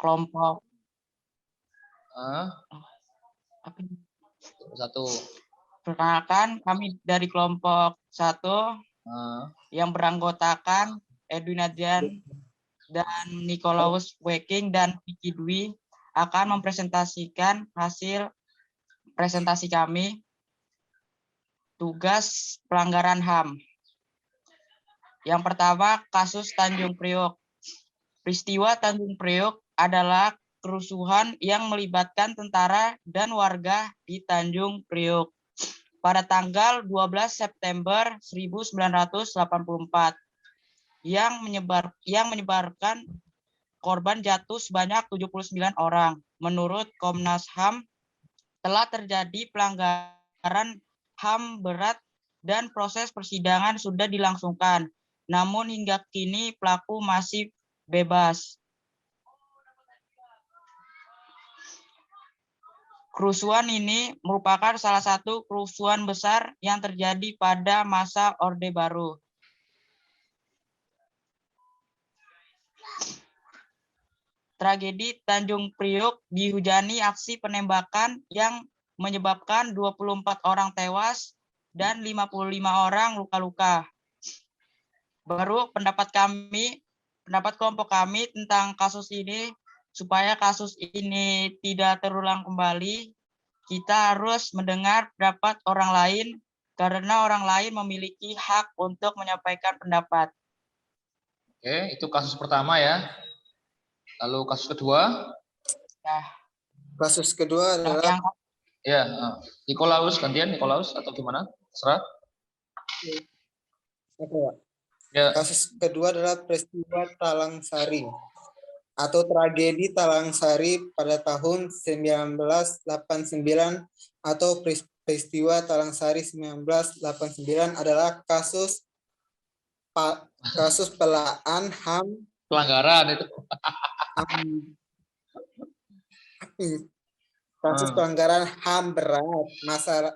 kelompok Ah, apa ini? satu. Perkenalkan, kami dari kelompok 1 Ah, yang beranggotakan Edwin Adrian dan Nikolaus Weking dan Vicky Dwi akan mempresentasikan hasil presentasi kami tugas pelanggaran HAM. Yang pertama, kasus Tanjung Priok. Peristiwa Tanjung Priok adalah kerusuhan yang melibatkan tentara dan warga di Tanjung Priok pada tanggal 12 September 1984 yang menyebarkan korban jatuh sebanyak 79 orang. Menurut Komnas HAM, telah terjadi pelanggaran HAM berat dan proses persidangan sudah dilangsungkan. Namun hingga kini pelaku masih bebas. Kerusuhan ini merupakan salah satu kerusuhan besar yang terjadi pada masa Orde Baru. Tragedi Tanjung Priok dihujani aksi penembakan yang menyebabkan 24 orang tewas dan 55 orang luka-luka. Baru pendapat kelompok kami tentang kasus ini, supaya kasus ini tidak terulang kembali, kita harus mendengar pendapat orang lain karena orang lain memiliki hak untuk menyampaikan pendapat. Oke, itu kasus pertama ya. Lalu kasus kedua? Ya. Kasus kedua adalah ya, Nikolaus gantian Nikolaus atau gimana? Terserah. Ya. Kasus kedua adalah peristiwa Talang Sari atau tragedi Talang Sari pada tahun 1989 atau peristiwa Talang Sari 1989 adalah kasus pelaan HAM pelanggaran itu. Kasus pelanggaran HAM berat masa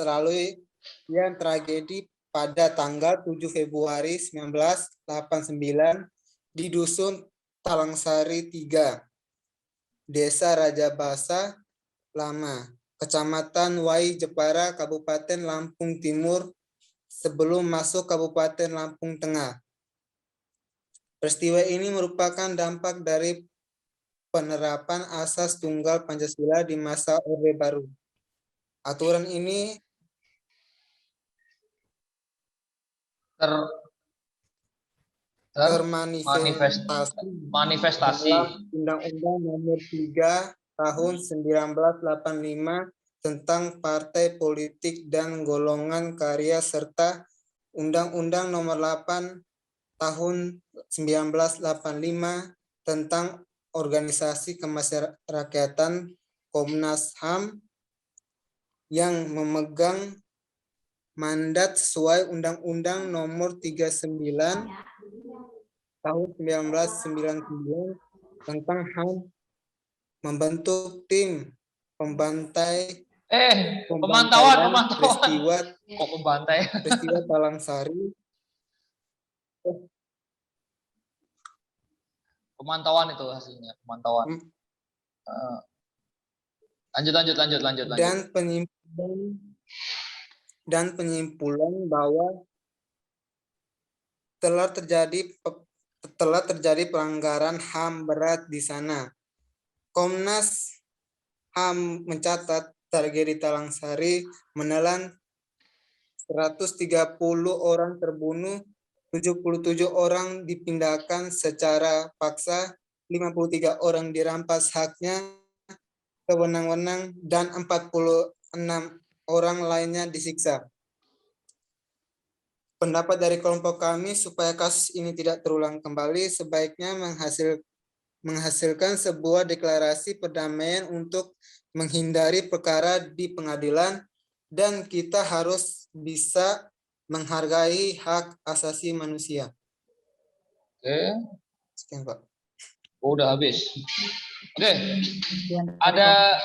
lalu yang tragedi pada tanggal 7 Februari 1989 di Dusun Talangsari 3, Desa Rajabasa Lama, Kecamatan Wai Jepara, Kabupaten Lampung Timur, sebelum masuk Kabupaten Lampung Tengah. Peristiwa ini merupakan dampak dari penerapan asas tunggal Pancasila di masa Orde Baru. Aturan ini manifestasi Undang-Undang Nomor 3 Tahun 1985 tentang Partai Politik dan Golongan Karya serta Undang-Undang Nomor 8 Tahun 1985 tentang Organisasi Kemasyarakatan Komnas HAM yang memegang mandat sesuai Undang-Undang Nomor 39 Tahun 1999 tentang HAM membentuk tim pemantauan peristiwa kok pembantai peristiwa Talangsari. Pemantauan itu hasilnya, pemantauan. Lanjut. Dan penyimpulan bahwa telah terjadi pelanggaran HAM berat di sana. Komnas HAM mencatat tragedi Talangsari menelan 130 orang terbunuh, 77 orang dipindahkan secara paksa, 53 orang dirampas haknya sewenang-wenang, dan 46 orang lainnya disiksa. Pendapat dari kelompok kami supaya kasus ini tidak terulang kembali, sebaiknya menghasilkan sebuah deklarasi perdamaian untuk menghindari perkara di pengadilan, dan kita harus bisa menghargai hak asasi manusia. Oke. Sekian, Pak. Udah habis. Oke. Ada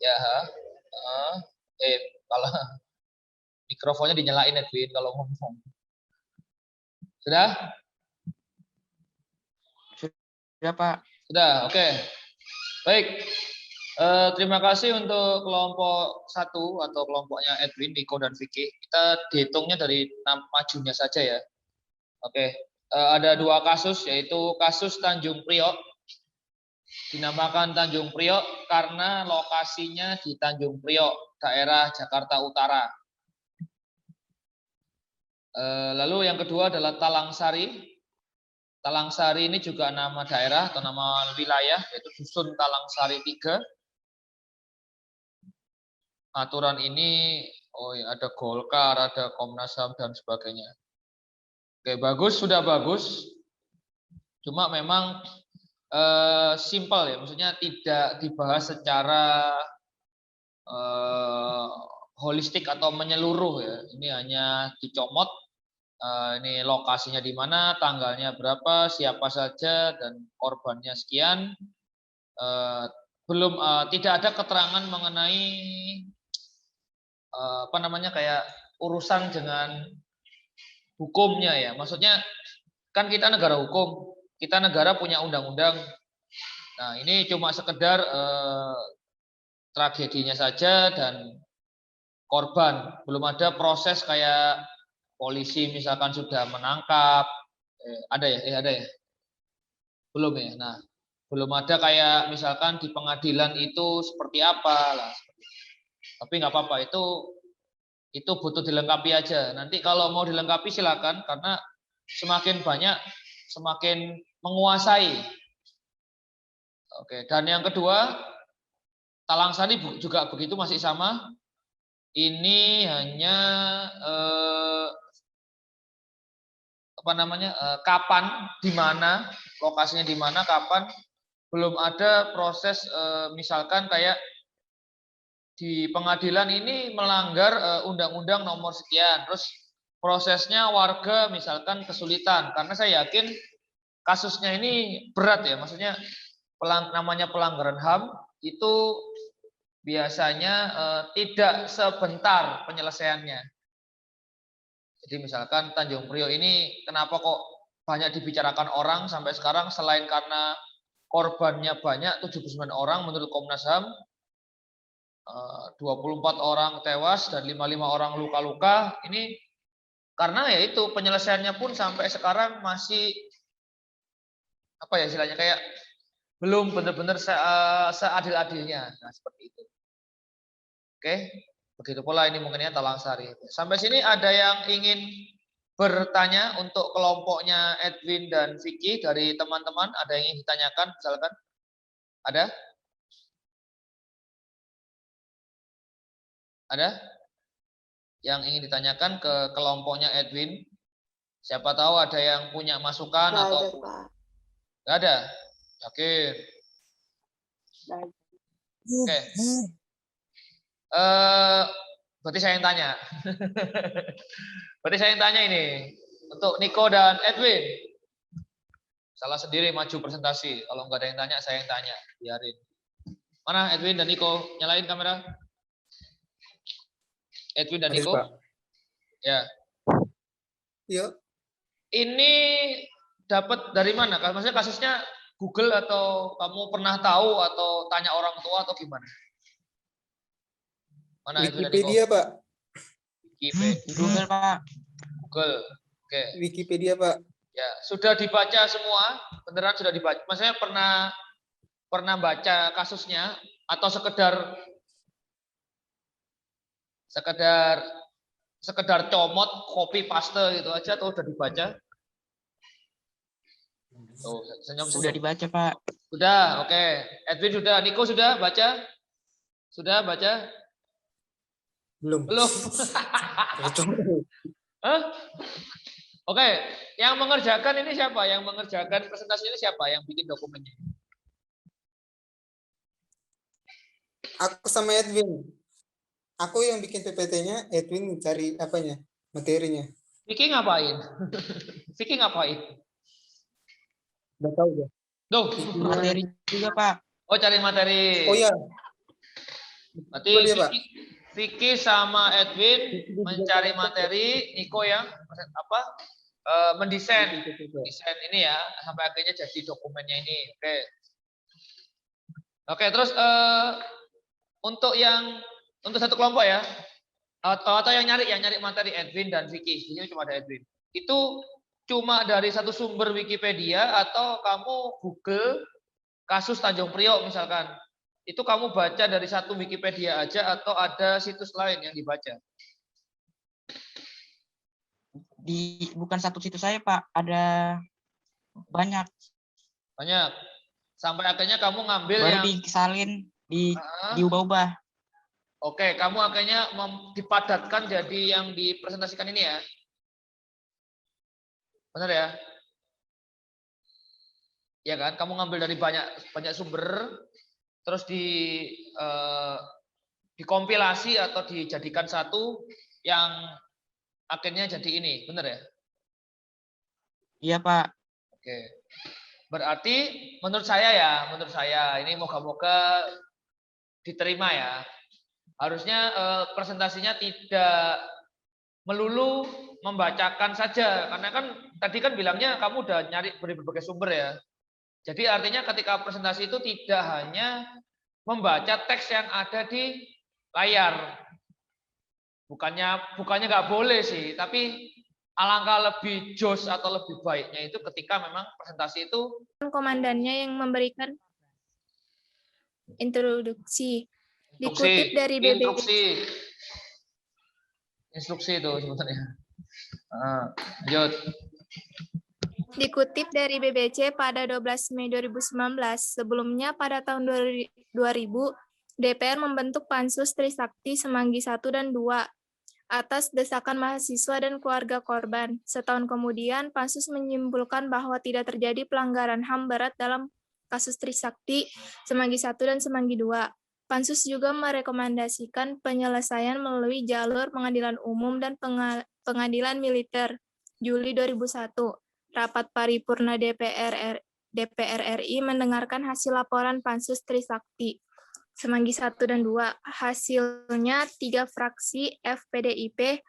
ya. Kalau mikrofonnya dinyalain Edwin kalau ngomong. Sudah? Ya, Pak. Sudah, oke. Baik. Terima kasih untuk kelompok 1 atau kelompoknya Edwin, Niko, dan Vicky. Kita dihitungnya dari majunya saja ya. Oke. Ada 2 kasus, yaitu kasus Tanjung Priok. Dinamakan Tanjung Priok karena lokasinya di Tanjung Priok, daerah Jakarta Utara. Lalu yang kedua adalah Talangsari. Talangsari ini juga nama daerah atau nama wilayah, yaitu Dusun Talangsari 3. Aturan ini ada Golkar, ada Komnas HAM dan sebagainya. Oke, bagus, sudah bagus. Cuma memang simpel ya, maksudnya tidak dibahas secara holistik atau menyeluruh ya. Ini hanya dicomot. Ini lokasinya di mana, tanggalnya berapa, siapa saja, dan korbannya sekian. Belum tidak ada keterangan mengenai kayak urusan dengan hukumnya ya. Maksudnya kan kita negara hukum, kita negara punya undang-undang. Nah, ini cuma sekedar tragedinya saja dan korban. Belum ada proses kayak polisi misalkan sudah menangkap. Ada ya? Ada ya? Belum ya? Nah, belum ada kayak misalkan di pengadilan itu seperti apa lah. Tapi nggak apa-apa, itu butuh dilengkapi aja. Nanti kalau mau dilengkapi silakan, karena semakin banyak semakin menguasai. Oke, dan yang kedua, Talangsari juga begitu, masih sama. Ini hanya kapan, di mana, lokasinya di mana, kapan, belum ada proses misalkan kayak di pengadilan ini melanggar undang-undang nomor sekian, terus prosesnya warga misalkan kesulitan, karena saya yakin kasusnya ini berat ya, maksudnya namanya pelanggaran HAM itu biasanya tidak sebentar penyelesaiannya. Jadi misalkan Tanjung Priok ini kenapa kok banyak dibicarakan orang sampai sekarang, selain karena korbannya banyak, 79 orang menurut Komnas HAM, 24 orang tewas dan 55 orang luka-luka. Ini karena ya itu penyelesaiannya pun sampai sekarang masih apa ya istilahnya, kayak belum benar-benar seadil-adilnya. Nah, seperti itu. Oke, begitu pula ini mungkinnya Talangsari. Sampai sini ada yang ingin bertanya untuk kelompoknya Edwin dan Vicky dari teman-teman? Ada yang ingin ditanyakan misalkan? Ada? Ada? Yang ingin ditanyakan ke kelompoknya Edwin? Siapa tahu ada yang punya masukan Nggak atau ada, Pak. nggak ada? Yakin? Oke. Berarti saya yang tanya. Berarti saya yang tanya ini. Untuk Niko dan Edwin. Salah sendiri maju presentasi. Kalau nggak ada yang tanya, saya yang tanya. Biarin. Mana Edwin dan Niko? Nyalain kamera. Edwin dan Niko. Ya. Yuk. Ini dapat dari mana? Maksudnya kasusnya Google atau kamu pernah tahu atau tanya orang tua atau gimana? Mana Wikipedia, Pak. Wikipedia. Google, Pak. Google. Oke. Wikipedia, Pak. Ya, sudah dibaca semua? Beneran sudah dibaca? Maksudnya pernah baca kasusnya atau sekedar comot, copy paste gitu aja, atau udah dibaca? Tuh, senyum. Sudah dibaca, Pak. Sudah, oke. Edwin sudah, Niko sudah baca? Sudah baca? Belum. Hah? Oke, yang mengerjakan ini siapa? Yang mengerjakan presentasi ini siapa? Yang bikin dokumennya? Aku sama Edwin. Aku yang bikin PPT-nya, Edwin cari apanya? Materinya. Vicky ngapain? Vicky ngapain? Udah tahu ya. Duh. Materi juga, Pak. Oh, cari materi. Oh iya. Berarti Oh, dia, Pak. Vicky sama Edwin mencari materi, Niko yang mendesain ini ya sampai akhirnya jadi dokumennya ini. Oke, terus untuk satu kelompok ya, atau yang nyari materi Edwin dan Vicky, ini cuma ada Edwin. Itu cuma dari satu sumber Wikipedia atau kamu Google kasus Tanjung Priok misalkan. Itu kamu baca dari satu Wikipedia aja atau ada situs lain yang dibaca? Bukan satu situs saya, Pak, ada banyak. Banyak. Sampai akhirnya kamu ngambil baru yang disalin, diubah-ubah. Oke, kamu akhirnya dipadatkan jadi yang dipresentasikan ini ya. Benar ya? Ya kan? Kamu ngambil dari banyak sumber, terus dikompilasi atau dijadikan satu yang akhirnya jadi ini, benar ya? Iya, Pak. Oke. Berarti menurut saya ini moga-moga diterima ya. Harusnya presentasinya tidak melulu membacakan saja, karena kan tadi kan bilangnya kamu udah nyari dari berbagai sumber ya. Jadi artinya ketika presentasi itu tidak hanya membaca teks yang ada di layar. Bukannya nggak boleh sih, tapi alangkah lebih jos atau lebih baiknya itu ketika memang presentasi itu komandannya yang memberikan introduksi. Dikutip dari instruksi itu sebenarnya. Lanjut. Dikutip dari BBC pada 12 Mei 2019, sebelumnya pada tahun 2000, DPR membentuk Pansus Trisakti Semanggi 1 dan 2 atas desakan mahasiswa dan keluarga korban. Setahun kemudian, Pansus menyimpulkan bahwa tidak terjadi pelanggaran HAM berat dalam kasus Trisakti Semanggi 1 dan Semanggi 2. Pansus juga merekomendasikan penyelesaian melalui jalur pengadilan umum dan pengadilan militer. Juli 2001, rapat paripurna DPR RI mendengarkan hasil laporan Pansus Trisakti Semanggi 1 dan 2. Hasilnya 3 fraksi FPDIP,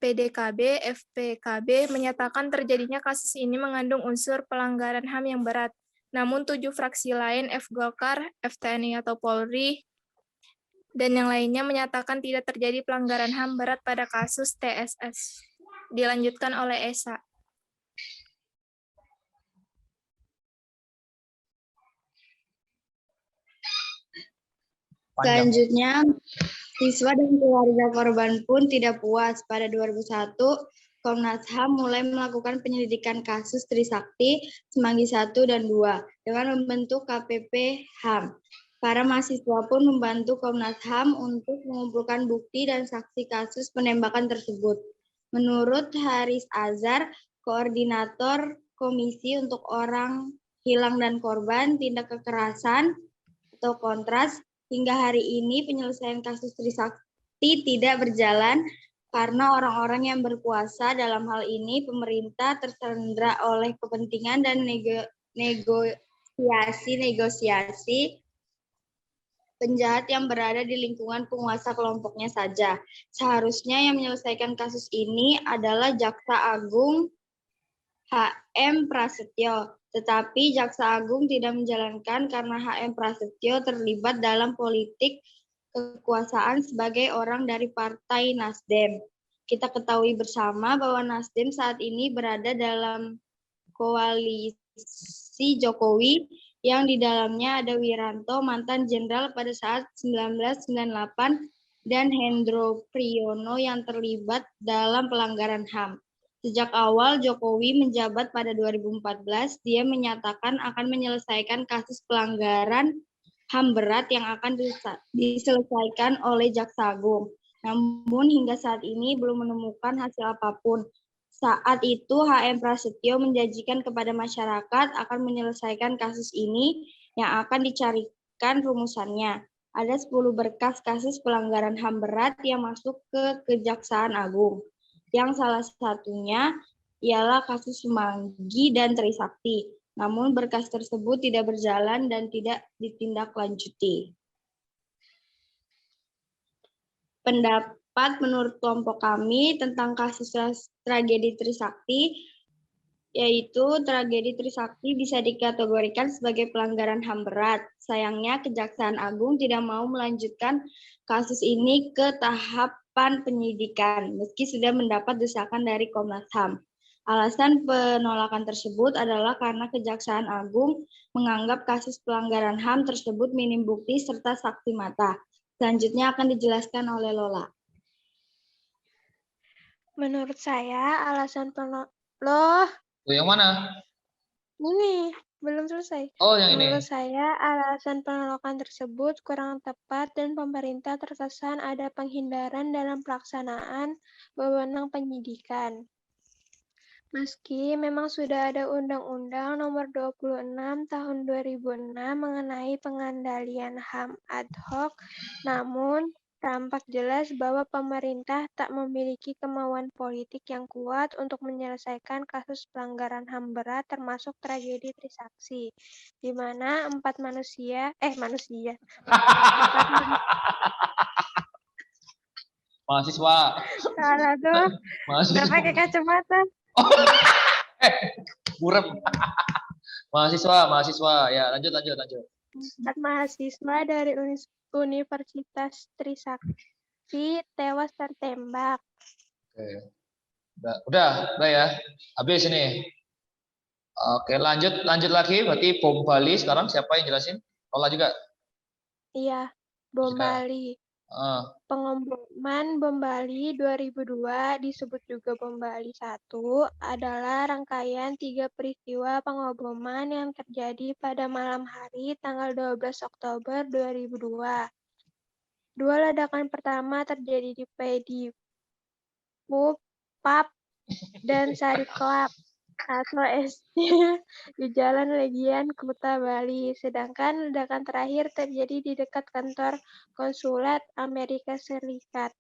PDKB, FPKB menyatakan terjadinya kasus ini mengandung unsur pelanggaran HAM yang berat. Namun 7 fraksi lain, Golkar, TNI atau Polri, dan yang lainnya menyatakan tidak terjadi pelanggaran HAM berat pada kasus TSS. Dilanjutkan oleh Esa. Selanjutnya, siswa dan keluarga korban pun tidak puas. Pada 2001, Komnas HAM mulai melakukan penyelidikan kasus Trisakti Semanggi 1 dan 2 dengan membentuk KPP HAM. Para mahasiswa pun membantu Komnas HAM untuk mengumpulkan bukti dan saksi kasus penembakan tersebut. Menurut Haris Azhar, Koordinator Komisi untuk Orang Hilang dan Korban Tindak Kekerasan atau Kontras, hingga hari ini penyelesaian kasus Trisakti tidak berjalan karena orang-orang yang berkuasa, dalam hal ini pemerintah, tersandra oleh kepentingan dan negosiasi penjahat yang berada di lingkungan penguasa kelompoknya saja. Seharusnya yang menyelesaikan kasus ini adalah Jaksa Agung HM Prasetyo. Tetapi Jaksa Agung tidak menjalankan karena HM Prasetyo terlibat dalam politik kekuasaan sebagai orang dari Partai Nasdem. Kita ketahui bersama bahwa Nasdem saat ini berada dalam koalisi Jokowi yang di dalamnya ada Wiranto, mantan jenderal pada saat 1998, dan Hendro Priyono yang terlibat dalam pelanggaran HAM. Sejak awal Jokowi menjabat pada 2014, dia menyatakan akan menyelesaikan kasus pelanggaran HAM berat yang akan diselesaikan oleh Jaksa Agung. Namun hingga saat ini belum menemukan hasil apapun. Saat itu HM Prasetyo menjanjikan kepada masyarakat akan menyelesaikan kasus ini yang akan dicarikan rumusannya. Ada 10 berkas kasus pelanggaran HAM berat yang masuk ke Kejaksaan Agung. Yang salah satunya ialah kasus Semanggi dan Trisakti. Namun berkas tersebut tidak berjalan dan tidak ditindaklanjuti. Pendapat pendapat menurut kelompok kami tentang kasus tragedi Trisakti, yaitu tragedi Trisakti bisa dikategorikan sebagai pelanggaran HAM berat. Sayangnya Kejaksaan Agung tidak mau melanjutkan kasus ini ke tahapan penyidikan, meski sudah mendapat desakan dari Komnas HAM. Alasan penolakan tersebut adalah karena Kejaksaan Agung menganggap kasus pelanggaran HAM tersebut minim bukti serta saksi mata. Selanjutnya akan dijelaskan oleh Lola. Menurut saya, alasan Yang mana? ini belum selesai. Oh, yang ini. Menurut saya, alasan penolakan tersebut kurang tepat dan pemerintah terkesan ada penghindaran dalam pelaksanaan wewenang penyidikan. Meski memang sudah ada Undang-Undang Nomor 26 Tahun 2006 mengenai pengendalian HAM ad hoc, namun tampak jelas bahwa pemerintah tak memiliki kemauan politik yang kuat untuk menyelesaikan kasus pelanggaran HAM berat termasuk tragedi Trisakti, di mana 4 manusia, Mahasiswa. salah tuh, Mahasiswa. udah pakai kacamata. Burem. Mahasiswa. Ya, lanjut. 4 mahasiswa dari Universitas Trisakti tewas tertembak. Oke. Udah ya. Habis ini. Oke, lanjut lagi. Berarti bom Bali sekarang siapa yang jelasin? Lola juga. Iya, bom Jika. Bali. Ah, Pengeboman bom Bali 2002, disebut juga bom Bali 1, adalah rangkaian 3 peristiwa pengeboman yang terjadi pada malam hari tanggal 12 Oktober 2002. 2 ledakan pertama terjadi di Pedi Pub, dan Sari Club atau SD di Jalan Legian, Kuta Bali. Sedangkan ledakan terakhir terjadi di dekat kantor konsulat Amerika Serikat.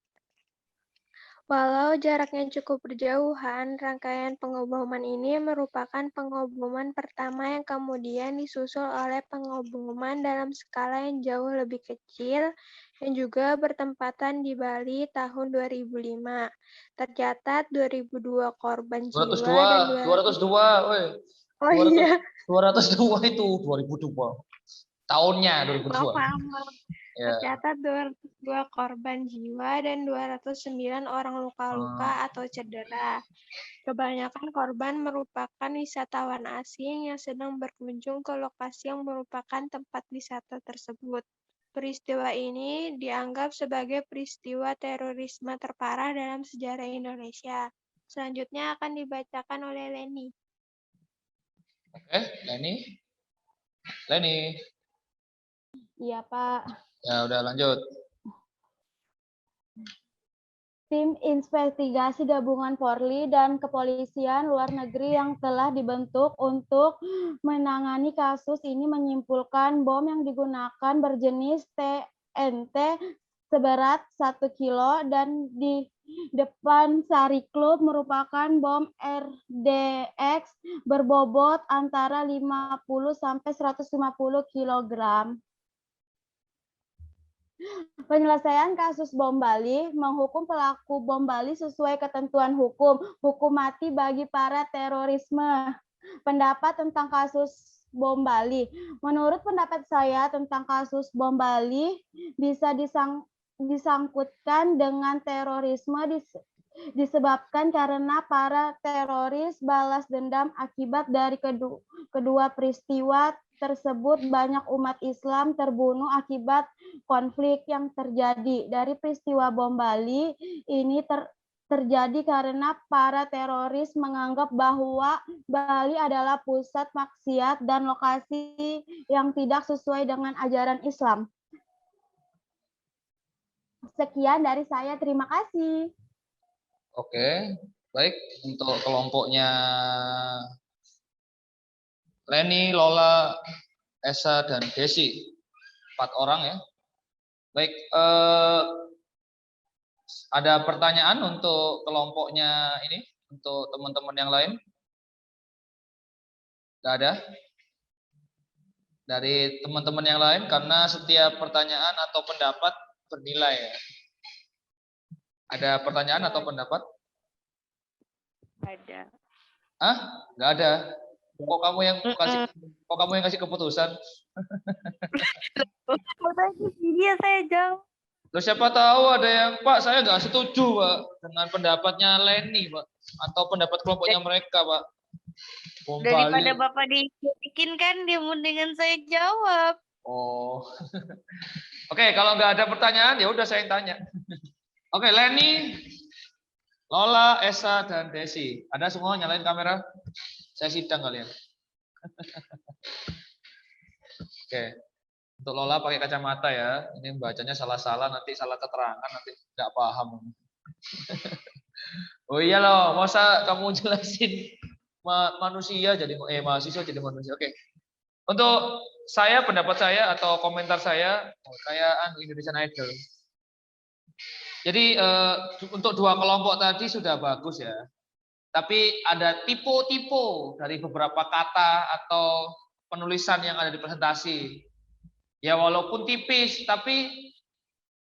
Walau jaraknya cukup berjauhan, rangkaian pengeboman ini merupakan pengeboman pertama yang kemudian disusul oleh pengeboman dalam skala yang jauh lebih kecil yang juga bertempatan di Bali tahun 2005. Tercatat 2002 korban jiwa dan 202, woi. Oh iya. 202 itu 2002. Tahunnya 2002. Maaf. Ya. Tercatat 202 korban jiwa dan 209 orang luka-luka atau cedera. Kebanyakan korban merupakan wisatawan asing yang sedang berkunjung ke lokasi yang merupakan tempat wisata tersebut. Peristiwa ini dianggap sebagai peristiwa terorisme terparah dalam sejarah Indonesia. Selanjutnya akan dibacakan oleh Leni. Oke, Leni. Iya, Pak. Ya, udah lanjut. Tim investigasi gabungan Polri dan Kepolisian Luar Negeri yang telah dibentuk untuk menangani kasus ini menyimpulkan bom yang digunakan berjenis TNT seberat 1 kilo dan di depan Sari Club merupakan bom RDX berbobot antara 50 sampai 150 kg. Penyelesaian kasus bom Bali menghukum pelaku bom Bali sesuai ketentuan hukum mati bagi para terorisme. Pendapat tentang kasus bom Bali. Menurut pendapat saya tentang kasus bom Bali bisa disangkutkan dengan terorisme disebabkan karena para teroris balas dendam akibat dari kedua peristiwa tersebut banyak umat Islam terbunuh akibat konflik yang terjadi. Dari peristiwa bom Bali ini terjadi karena para teroris menganggap bahwa Bali adalah pusat maksiat dan lokasi yang tidak sesuai dengan ajaran Islam. Sekian dari saya, terima kasih. Oke, baik untuk kelompoknya Leni, Lola, Esa, dan Desi. 4 orang ya. Baik, ada pertanyaan untuk kelompoknya ini, untuk teman-teman yang lain? Nggak ada? Dari teman-teman yang lain, karena setiap pertanyaan atau pendapat bernilai ya. Ada pertanyaan atau pendapat? Ada. Ah, nggak ada. Kok kamu yang kasih keputusan? Iya, saya jawab. Loh, siapa tahu ada yang, Pak, saya nggak setuju, Pak, dengan pendapatnya Leni, Pak, atau pendapat kelompoknya mereka, Pak. Bom Daripada Bali. Bapak diikutin kan, dia mendingan saya jawab. Oh. Oke, kalau nggak ada pertanyaan, ya udah saya yang tanya. Oke, Leni, Lola, Esa, dan Desi. Ada semua nyalain kamera? Saya sidang kalian. Oke. Untuk Lola pakai kacamata ya. Ini bacanya salah-salah, nanti salah keterangan, nanti nggak paham. Oh iya loh, masa kamu jelasin manusia jadi mahasiswa jadi manusia. Oke. Untuk saya, pendapat saya atau komentar saya, kayak Indonesian Idol. Jadi untuk dua kelompok tadi sudah bagus ya. Tapi ada tipe-tipe dari beberapa kata atau penulisan yang ada di presentasi. Ya walaupun tipis, tapi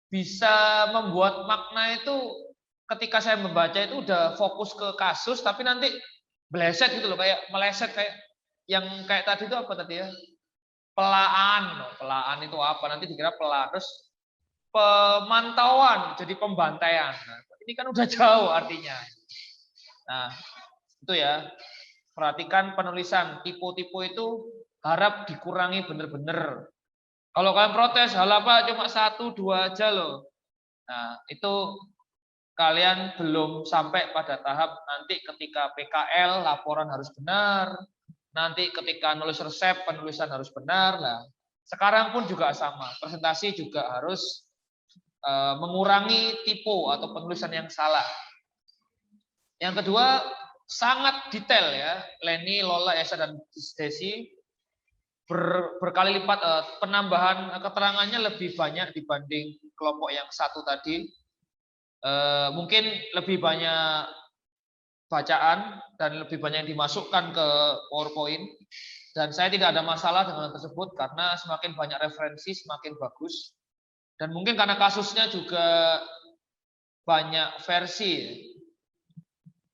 bisa membuat makna itu ketika saya membaca itu udah fokus ke kasus, tapi nanti meleset gitu loh, kayak meleset kayak yang kayak tadi itu apa tadi ya? Pelaan, pelaan itu apa? Nanti dikira pelaan. Terus pemantauan jadi pembantaian. Nah, ini kan udah jauh artinya. Nah, itu ya. Perhatikan penulisan tipe-tipe itu harap dikurangi bener-bener. Kalau kalian protes, hal apa cuma 1, 2 aja loh. Nah, itu kalian belum sampai pada tahap nanti ketika PKL laporan harus benar, nanti ketika nulis resep penulisan harus benar. Nah, sekarang pun juga sama, presentasi juga harus mengurangi tipe atau penulisan yang salah. Yang kedua, sangat detail ya, Leni, Lola, Esa, dan Desi. Berkali lipat penambahan keterangannya lebih banyak dibanding kelompok yang satu tadi. Mungkin lebih banyak bacaan dan lebih banyak yang dimasukkan ke PowerPoint. Dan saya tidak ada masalah dengan hal tersebut karena semakin banyak referensi semakin bagus. Dan mungkin karena kasusnya juga banyak versi.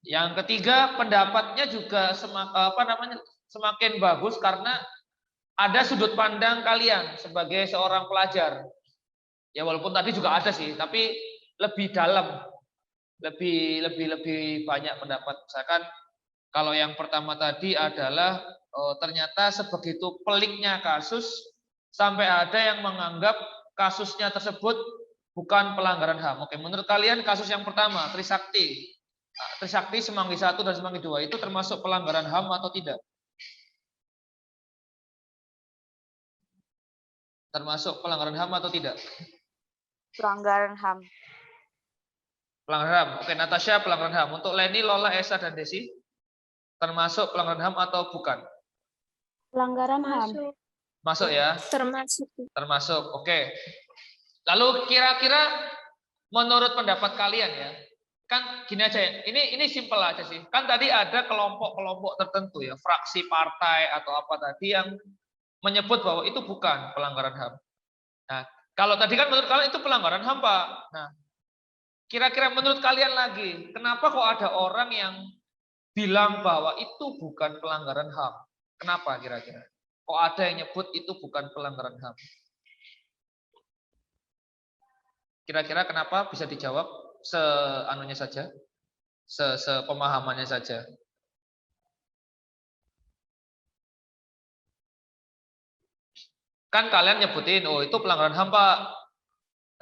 Yang ketiga, pendapatnya juga semakin bagus karena ada sudut pandang kalian sebagai seorang pelajar. Ya walaupun tadi juga ada sih, tapi lebih dalam, lebih banyak pendapat. Misalkan kalau yang pertama tadi adalah ternyata sebegitu peliknya kasus sampai ada yang menganggap kasusnya tersebut bukan pelanggaran HAM. Oke, menurut kalian kasus yang pertama Trisakti, Trisakti Semanggi 1 dan Semanggi 2 itu termasuk pelanggaran HAM atau tidak? Termasuk pelanggaran HAM atau tidak? Pelanggaran HAM. Pelanggaran HAM. Oke, Natasha pelanggaran HAM. Untuk Leni, Lola, Esa, dan Desi, termasuk pelanggaran HAM atau bukan? Pelanggaran HAM. Masuk ya? Termasuk. Termasuk. Oke. Lalu kira-kira menurut pendapat kalian ya, kan gini aja ya. Ini simpel aja sih. Kan tadi ada kelompok-kelompok tertentu ya, fraksi partai atau apa tadi yang menyebut bahwa itu bukan pelanggaran HAM. Nah, kalau tadi kan menurut kalian itu pelanggaran HAM, Pak. Nah, kira-kira menurut kalian lagi, kenapa kok ada orang yang bilang bahwa itu bukan pelanggaran HAM? Kenapa kira-kira? Kok ada yang nyebut itu bukan pelanggaran HAM? Kira-kira kenapa? Bisa dijawab seanunya saja, sepemahamannya saja. Kan kalian nyebutin, oh itu pelanggaran HAM, Pak.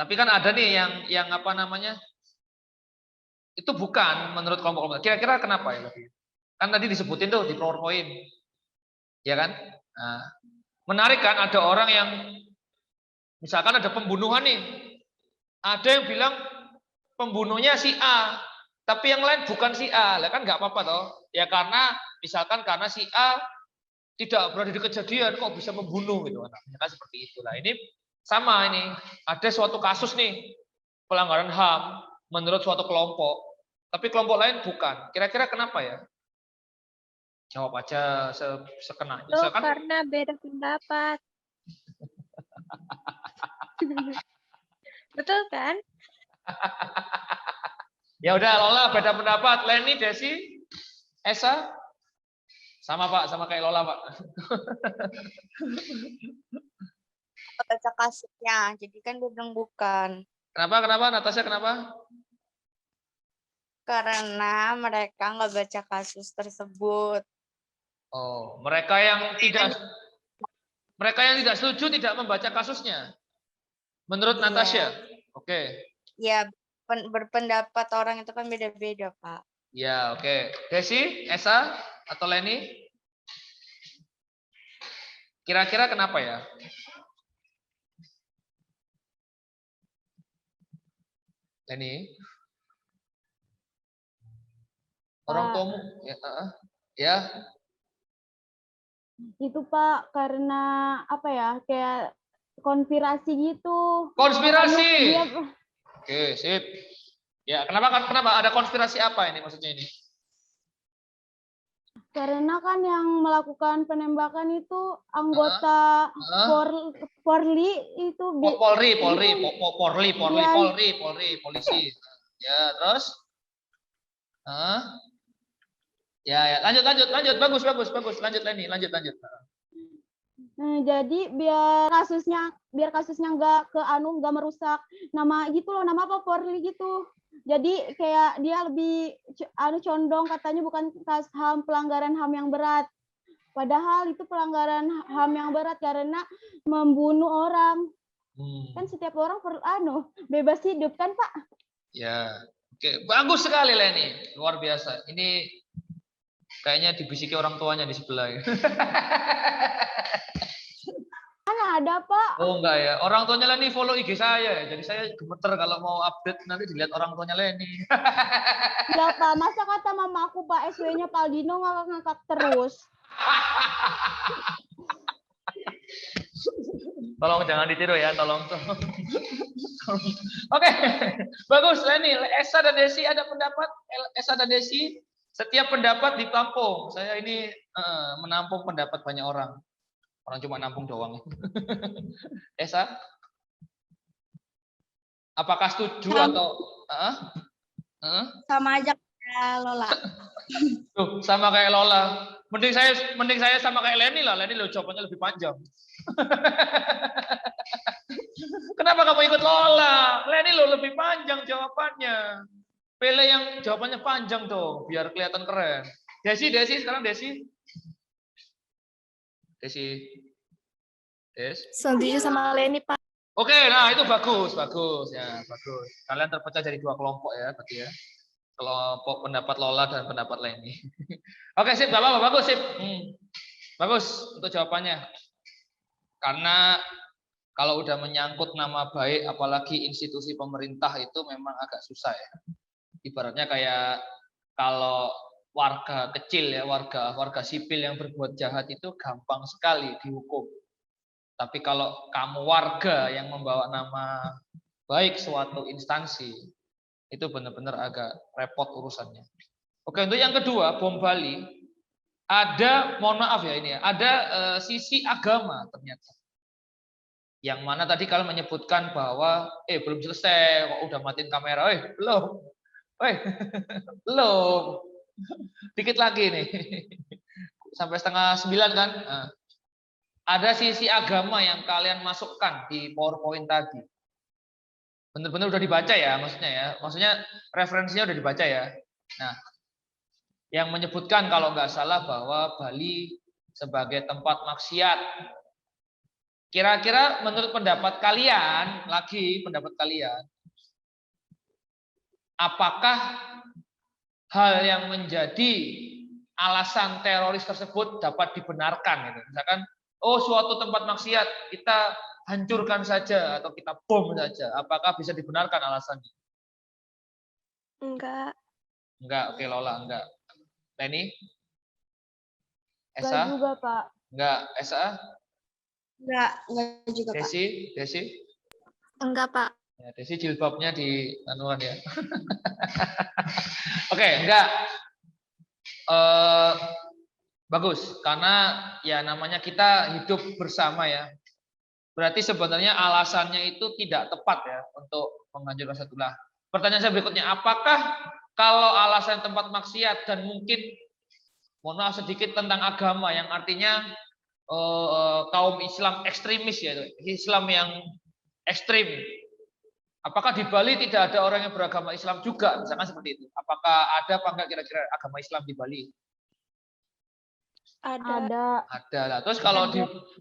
Tapi kan ada nih yang apa namanya? Itu bukan menurut kelompok-kelompok. Kira-kira kenapa ya? Kan tadi disebutin tuh di PowerPoint. Ya kan? Nah, menarik kan ada orang yang misalkan ada pembunuhan nih. Ada yang bilang pembunuhnya si A, tapi yang lain bukan si A. Lah kan nggak apa-apa toh. Ya karena misalkan karena si A tidak berada di kejadian kok bisa membunuh gitu kan. Kan seperti itulah. Ini sama ini. Ada suatu kasus nih pelanggaran HAM menurut suatu kelompok, tapi kelompok lain bukan. Kira-kira kenapa ya? Jawab aja sekenanya. Misalkan karena beda pendapat. Betul kan? Ya udah, Lola beda pendapat. Leni, Desi, Esa, sama Pak, sama kayak Lola Pak. Baca kasusnya, jadi kan dia bilang bukan. Kenapa, Natasha, kenapa? Karena mereka nggak baca kasus tersebut. Oh, mereka yang tidak setuju tidak membaca kasusnya. Menurut Iya. Natasha. Oke. Ya, berpendapat orang itu kan beda-beda, Pak. Ya, oke. Desi, Esa, atau Leni? Kira-kira kenapa ya? Leni? Orang tuamu? Ya, ya. Itu Pak karena apa ya, kayak konspirasi gitu. Konspirasi. Dia- Oke, sip. Ya, kenapa? Ada konspirasi apa ini maksudnya ini? Karena kan yang melakukan penembakan itu anggota Polri itu Polri, polisi. Ya, terus? Ya, lanjut. Bagus. Lanjut Leni, lanjut. Nah, jadi biar kasusnya nggak merusak nama gitu loh, nama apa Polri gitu. Jadi kayak dia lebih condong katanya bukan pelanggaran HAM yang berat. Padahal itu pelanggaran HAM yang berat karena membunuh orang. Kan setiap orang bebas hidup kan, Pak? Ya. Oke, bagus sekali Leni. Luar biasa. Ini kayaknya dibisiki orang tuanya di sebelah. Mana ada, Pak? Oh enggak ya. Orang tuanya Leni follow IG saya. Jadi saya gemeter kalau mau update nanti dilihat orang tuanya Leni. Enggak, Pak. Masa kata mama aku Pak SW-nya Pak Aldino ngakak terus. Tolong jangan ditiru ya, tolong. Oke, bagus Leni. Esa dan Desi ada pendapat? Esa dan Desi, setiap pendapat ditampung. Saya ini menampung pendapat banyak orang. Orang cuma nampung doang. Esa, apakah setuju atau? Sama aja kayak Lola. Tuh, sama kayak Lola. Mending saya sama kayak Leni lah. Leni lo jawabannya lebih panjang. Kenapa kamu ikut Lola? Leni lo lebih panjang jawabannya. Pele yang jawabannya panjang tuh, biar kelihatan keren. Desi sekarang Desi. Setuju sama Leni, Pak. Oke, nah itu bagus ya, bagus. Kalian terpecah jadi 2 kelompok ya, berarti ya. Kelompok pendapat Lola dan pendapat Leni. Oke, sip, gak apa-apa, bagus, sip. Bagus untuk jawabannya. Karena kalau udah menyangkut nama baik, apalagi institusi pemerintah itu memang agak susah ya. Ibaratnya kayak kalau warga kecil ya, warga sipil yang berbuat jahat itu gampang sekali dihukum. Tapi kalau kamu warga yang membawa nama baik suatu instansi, itu benar-benar agak repot urusannya. Oke, untuk yang kedua, bom Bali, ada, mohon maaf ya ini ya, ada sisi agama ternyata. Yang mana tadi kalian menyebutkan bahwa, belum selesai, kok udah matiin kamera, belum. Belum. Dikit lagi nih. Sampai 8:30 kan. Nah, ada sisi agama yang kalian masukkan di PowerPoint tadi. Benar-benar udah dibaca ya maksudnya ya. Maksudnya referensinya udah dibaca ya. Nah, yang menyebutkan kalau nggak salah bahwa Bali sebagai tempat maksiat. Kira-kira menurut pendapat kalian, apakah hal yang menjadi alasan teroris tersebut dapat dibenarkan gitu. Misalkan suatu tempat maksiat kita hancurkan saja atau kita bom saja, apakah bisa dibenarkan alasannya? Enggak. Oke Lola, enggak. Leni? Esa? Enggak juga, Pak. Enggak, Esa? Enggak juga, Pak. Desi? Enggak, Pak. Ya, Desi jilbabnya di anuan ya. Oke, enggak. Bagus, karena ya namanya kita hidup bersama ya. Berarti sebenarnya alasannya itu tidak tepat ya untuk menghancurkan satu lah. Pertanyaan saya berikutnya, apakah kalau alasan tempat maksiat dan mungkin, mohon maaf sedikit tentang agama yang artinya kaum Islam ekstremis ya, Islam yang ekstrim. Apakah di Bali tidak ada orang yang beragama Islam juga, misalkan seperti itu? Apakah ada apa enggak kira-kira agama Islam di Bali? Ada. Ada lah. Terus kalau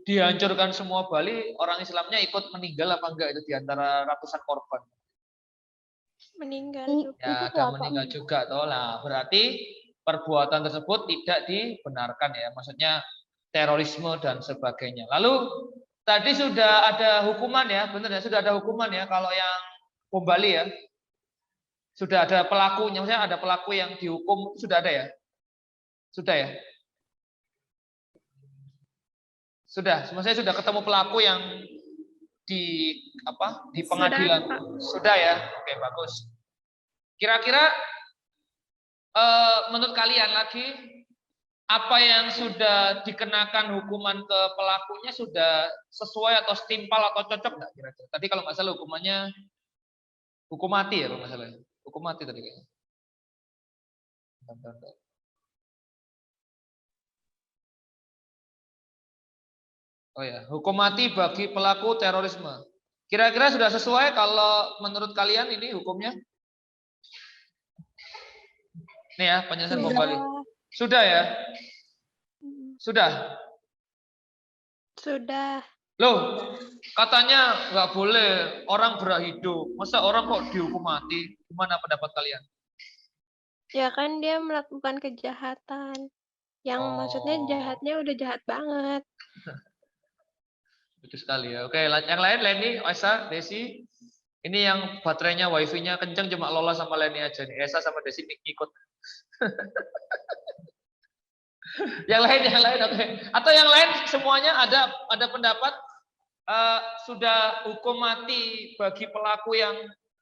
dihancurkan semua Bali, orang Islamnya ikut meninggal apa enggak itu di antara ratusan korban? Meninggal juga. Ya, ada meninggal juga toh lah. Berarti perbuatan tersebut tidak dibenarkan ya. Maksudnya terorisme dan sebagainya. Lalu tadi sudah ada hukuman ya, benar ya, sudah ada hukuman ya kalau yang bom Bali ya. Sudah ada pelakunya, maksudnya ada pelaku yang dihukum, sudah ada ya? Sudah ya? Sudah, maksudnya sudah ketemu pelaku yang di pengadilan. Sudah ya? Oke, bagus. Kira-kira menurut kalian lagi apa yang sudah dikenakan hukuman ke pelakunya sudah sesuai atau setimpal atau cocok nggak kira-kira? Tadi kalau nggak salah hukumannya hukum mati ya kalau nggak salah. Hukum mati tadi kayaknya. Bentar. Oh ya, hukum mati bagi pelaku terorisme. Kira-kira sudah sesuai kalau menurut kalian ini hukumnya? Nih ya, penyelesaian bom Bali. Sudah ya? Sudah? Sudah. Loh, katanya nggak boleh orang berhak hidup. Masa orang kok dihukum mati? Gimana pendapat kalian? Ya kan dia melakukan kejahatan. Yang maksudnya jahatnya udah jahat banget. Betul sekali ya. Oke, yang lain Leni, Esa, Desi. Ini yang baterainya wifi-nya kenceng cuma Lola sama Leni aja nih. Esa sama Desi ikut. yang lain oke. Atau yang lain semuanya ada pendapat sudah hukum mati bagi pelaku yang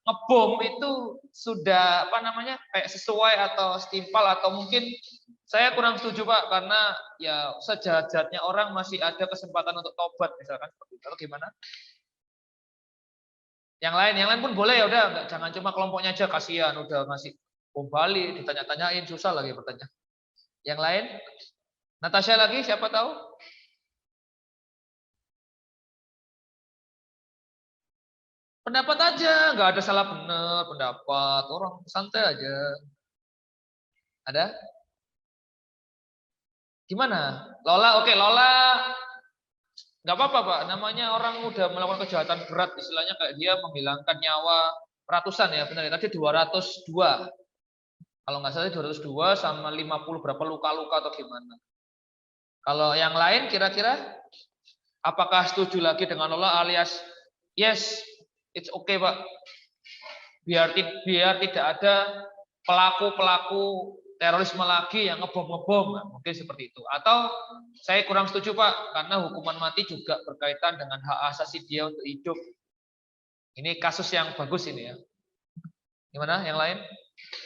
ngebom itu sudah kayak sesuai atau setimpal atau mungkin saya kurang setuju Pak karena ya sejahat-jahatnya orang masih ada kesempatan untuk tobat misalkan seperti itu. Atau gimana? Yang lain pun boleh ya udah jangan cuma kelompoknya aja kasihan udah ngasih bom Bali ditanya-tanyain susah lagi bertanya. Yang lain? Natasha lagi siapa tahu? Pendapat aja, nggak ada salah benar pendapat orang santai aja. Ada? Gimana? Lola, oke Lola, nggak apa-apa Pak. Namanya orang udah melakukan kejahatan berat, istilahnya kayak dia menghilangkan nyawa ratusan ya benar ya. Tadi 202. Kalau nggak salah 202 sama 50 berapa luka-luka atau gimana? Kalau yang lain kira-kira apakah setuju lagi dengan Lola alias yes, it's okay Pak. Biar tidak ada pelaku terorisme lagi yang ngebom, mungkin seperti itu. Atau saya kurang setuju Pak, karena hukuman mati juga berkaitan dengan hak asasi dia untuk hidup. Ini kasus yang bagus ini ya. Gimana yang lain?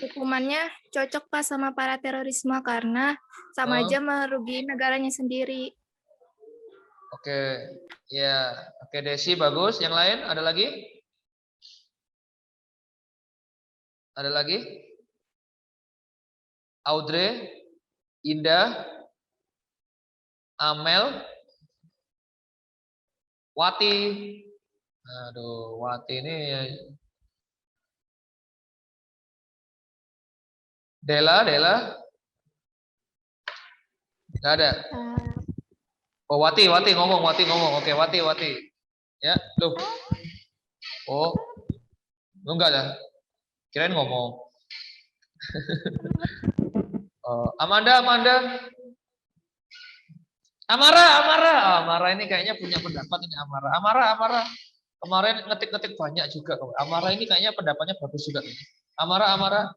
Hukumannya cocok Pak sama para terorisme karena sama aja merugi negaranya sendiri. Oke, ya, oke Desi bagus. Yang lain ada lagi? Ada lagi? Audrey, Indah, Amel, Wati. Aduh, Wati ini Dela. Enggak ada. Oh, Wati ngomong. Oke, Wati. Ya, loh. Oh. Lu enggak ada. Kirain ngomong. Amanda. Amara ini kayaknya punya pendapat ini Amara. Kemarin ngetik banyak juga. Amara ini kayaknya pendapatnya bagus juga. Amara.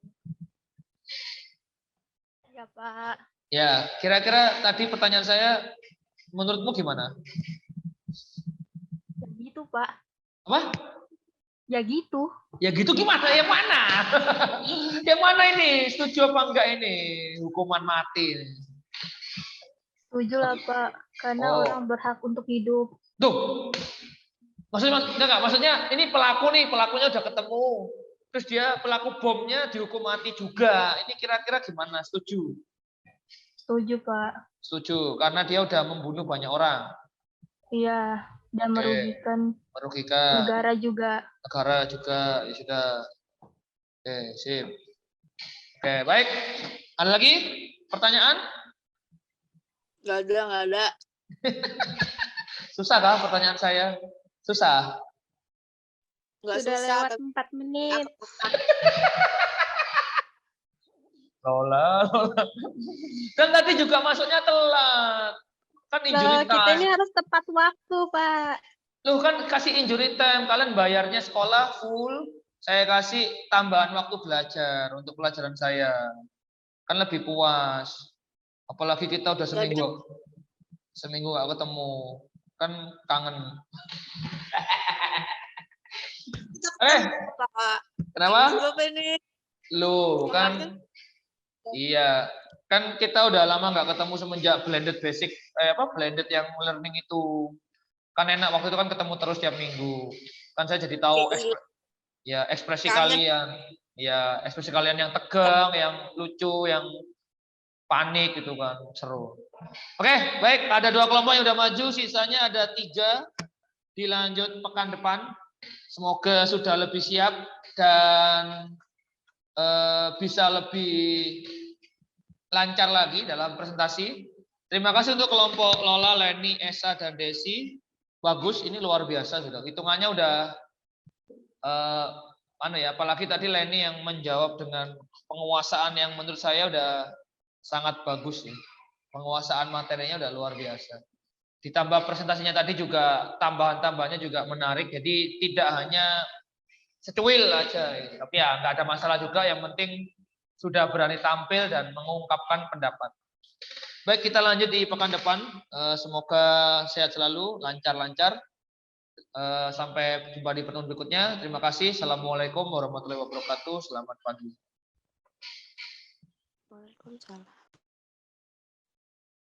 Ya Pak. Ya, kira-kira tadi pertanyaan saya menurutmu gimana? Ya gitu Pak. Apa? Ya gitu. Ya gitu gimana? Yang mana? Yang mana ini? Setuju apa enggak ini hukuman mati? Setuju lah Pak, karena orang berhak untuk hidup. Tuh. Maksudnya ini pelakunya udah ketemu. terus dia pelaku bomnya dihukum mati juga. Ini kira-kira gimana? Setuju? Setuju, Pak. Setuju, karena dia udah membunuh banyak orang. Iya, dan Oke. merugikan negara juga. Negara juga, ya sudah. Oke, sip. Oke, baik. Ada lagi pertanyaan? Nggak ada. Susah kah pertanyaan saya? Susah. Nggak Sudah susah. lewat 4 menit. Lola. Dan tadi juga masuknya telat. Kan injury Loh, kita ini time. harus tepat waktu, Pak. Loh kan kasih injury time. Kalian bayarnya sekolah full. Saya kasih tambahan waktu belajar untuk pelajaran saya. Kan lebih puas. Apalagi kita udah seminggu gak ketemu. Kan kangen. Pak. Kenapa? Apa ini? Loh, kan iya. Kan kita udah lama nggak ketemu semenjak blended basic blended yang learning itu. Kan enak waktu itu kan ketemu terus tiap minggu. Kan saya jadi tahu ekspresi kalian. Ya, ekspresi kalian yang tegang, yang lucu, yang panik gitu kan, seru. Oke, baik, ada 2 kelompok yang udah maju, sisanya ada 3. Dilanjut pekan depan. Semoga sudah lebih siap dan bisa lebih lancar lagi dalam presentasi. Terima kasih untuk kelompok Lola, Leni, Esa, dan Desi. Bagus, ini luar biasa sudah. Hitungannya udah apalagi tadi Leni yang menjawab dengan penguasaan yang menurut saya udah sangat bagus nih. Penguasaan materinya udah luar biasa. Ditambah presentasinya tadi juga tambahan-tambahannya juga menarik. Jadi tidak hanya secuil aja, tapi ya nggak ada masalah juga. Yang penting sudah berani tampil dan mengungkapkan pendapat. Baik, kita lanjut di pekan depan. Semoga sehat selalu, lancar-lancar. Sampai jumpa di pertemuan berikutnya. Terima kasih. Assalamualaikum warahmatullahi wabarakatuh. Selamat pagi. Waalaikumsalam.